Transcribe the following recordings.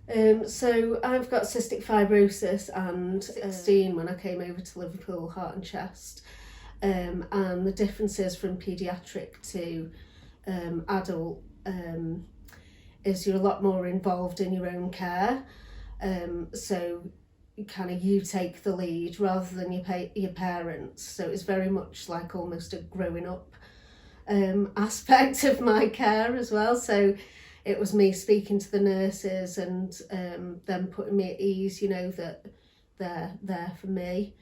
So I've got cystic fibrosis and 16 when I came over to Liverpool Heart and Chest. And the differences from paediatric to adult is you're a lot more involved in your own care. So kind of you take the lead rather than your parents. So it's very much like almost a growing up aspect of my care as well. So it was me speaking to the nurses and them putting me at ease, you know, that they're there for me.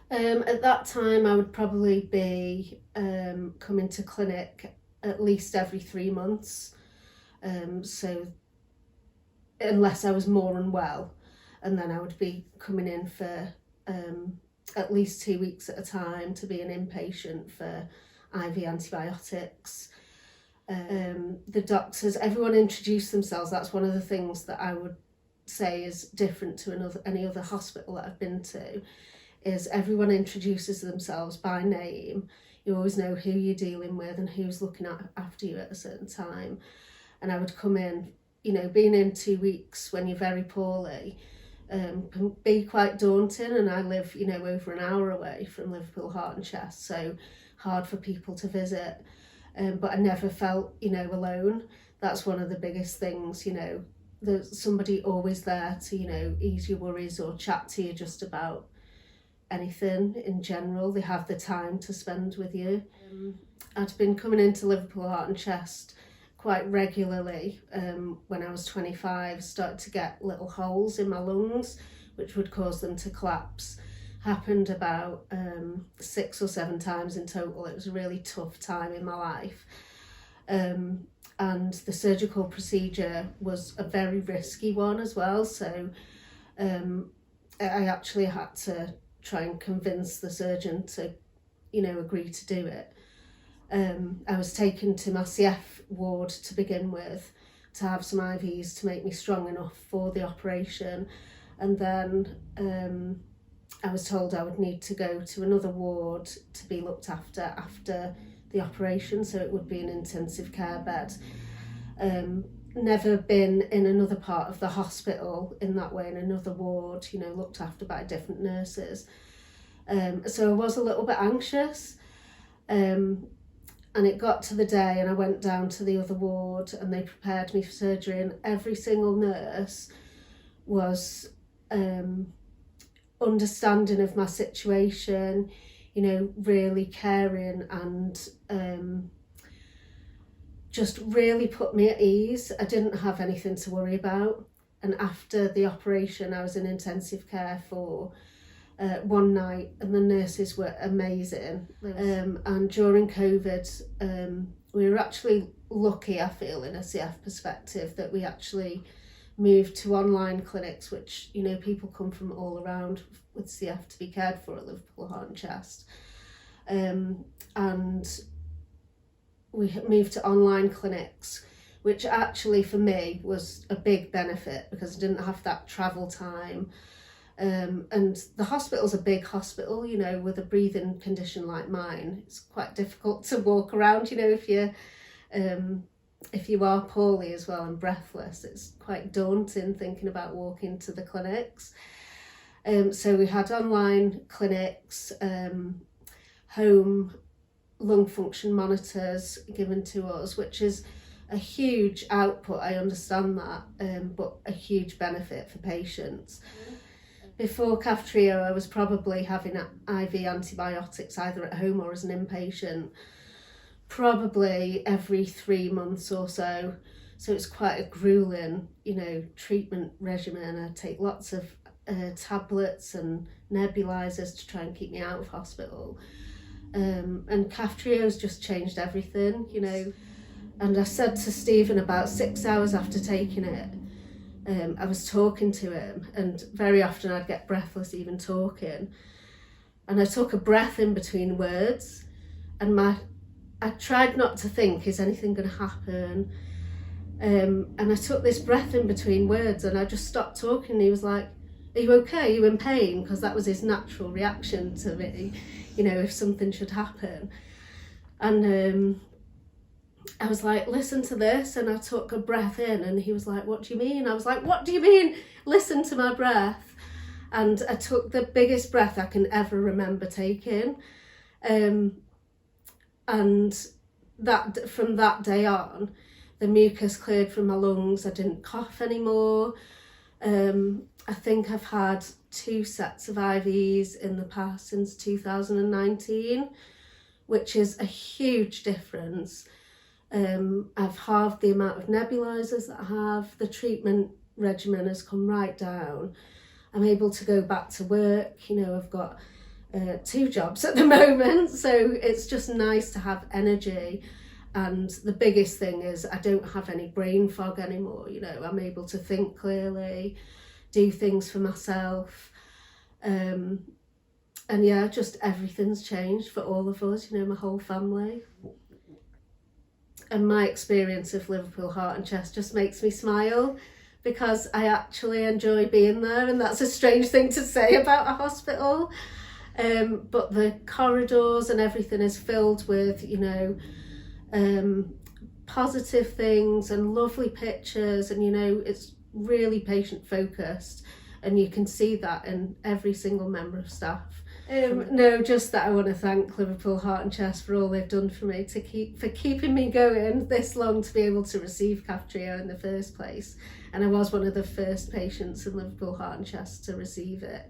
At that time, I would probably be coming to clinic at least every 3 months. So unless I was more unwell, and then I would be coming in for at least 2 weeks at a time to be an inpatient for IV antibiotics. The doctors, everyone introduced themselves. That's one of the things that I would say is different to any other hospital that I've been to, is everyone introduces themselves by name. You always know who you're dealing with and who's looking after you at a certain time. And I would come in, you know, being in 2 weeks when you're very poorly can be quite daunting, and I live, you know, over an hour away from Liverpool Heart and Chest, so hard for people to visit. But I never felt, you know, alone. That's one of the biggest things, you know, there's somebody always there to, you know, ease your worries or chat to you just about anything in general. They have the time to spend with you. I'd been coming into Liverpool Heart and Chest quite regularly when I was 25, started to get little holes in my lungs which would cause them to collapse. Happened about 6 or 7 times in total. It was a really tough time in my life. And the surgical procedure was a very risky one as well, so I actually had to try and convince the surgeon to, you know, agree to do it. I was taken to my CF ward to begin with to have some IVs to make me strong enough for the operation, and then I was told I would need to go to another ward to be looked after the operation, so it would be an intensive care bed. Never been in another part of the hospital in that way, in another ward, you know, looked after by different nurses. So I was a little bit anxious. And it got to the day and I went down to the other ward and they prepared me for surgery, and every single nurse was understanding of my situation, you know, really caring, and just really put me at ease. I didn't have anything to worry about. And after the operation, I was in intensive care for one night, and the nurses were amazing. And during COVID, we were actually lucky, I feel, in a CF perspective, that we actually moved to online clinics, which, you know, people come from all around with CF to be cared for at Liverpool Heart and Chest. And we moved to online clinics, which actually for me was a big benefit because I didn't have that travel time. And the hospital's a big hospital, you know, with a breathing condition like mine. It's quite difficult to walk around, you know, if you are poorly as well and breathless. It's quite daunting thinking about walking to the clinics. So we had online clinics, home lung function monitors given to us, which is a huge output, I understand that, but a huge benefit for patients. Before Kaftrio, I was probably having IV antibiotics either at home or as an inpatient, probably every 3 months or so. So it's quite a grueling, you know, treatment regimen. I take lots of tablets and nebulizers to try and keep me out of hospital. And Kaftrio's just changed everything, you know. And I said to Stephen about 6 hours after taking it, I was talking to him, and very often I'd get breathless even talking, and I took a breath in between words, and I tried not to think, is anything going to happen? And I took this breath in between words and I just stopped talking, and he was like, are you okay? Are you in pain? Because that was his natural reaction to me, you know, if something should happen. And I was like, listen to this, and I took a breath in, and he was like, what do you mean? I was like, what do you mean? Listen to my breath. And I took the biggest breath I can ever remember taking. And that from that day on, the mucus cleared from my lungs. I didn't cough anymore. I think I've had 2 sets of IVs in the past since 2019, which is a huge difference. I've halved the amount of nebulizers that I have. The treatment regimen has come right down. I'm able to go back to work. You know, I've got 2 jobs at the moment, so it's just nice to have energy. And the biggest thing is I don't have any brain fog anymore. You know, I'm able to think clearly, do things for myself. And yeah, just everything's changed for all of us, you know, my whole family. And my experience of Liverpool Heart and Chest just makes me smile, because I actually enjoy being there, and that's a strange thing to say about a hospital. But the corridors and everything is filled with, you know, positive things and lovely pictures, and you know, it's really patient focused, and you can see that in every single member of staff. No, just that I want to thank Liverpool Heart and Chest for all they've done for me, for keeping me going this long to be able to receive Kaftrio in the first place. And I was one of the first patients in Liverpool Heart and Chest to receive it.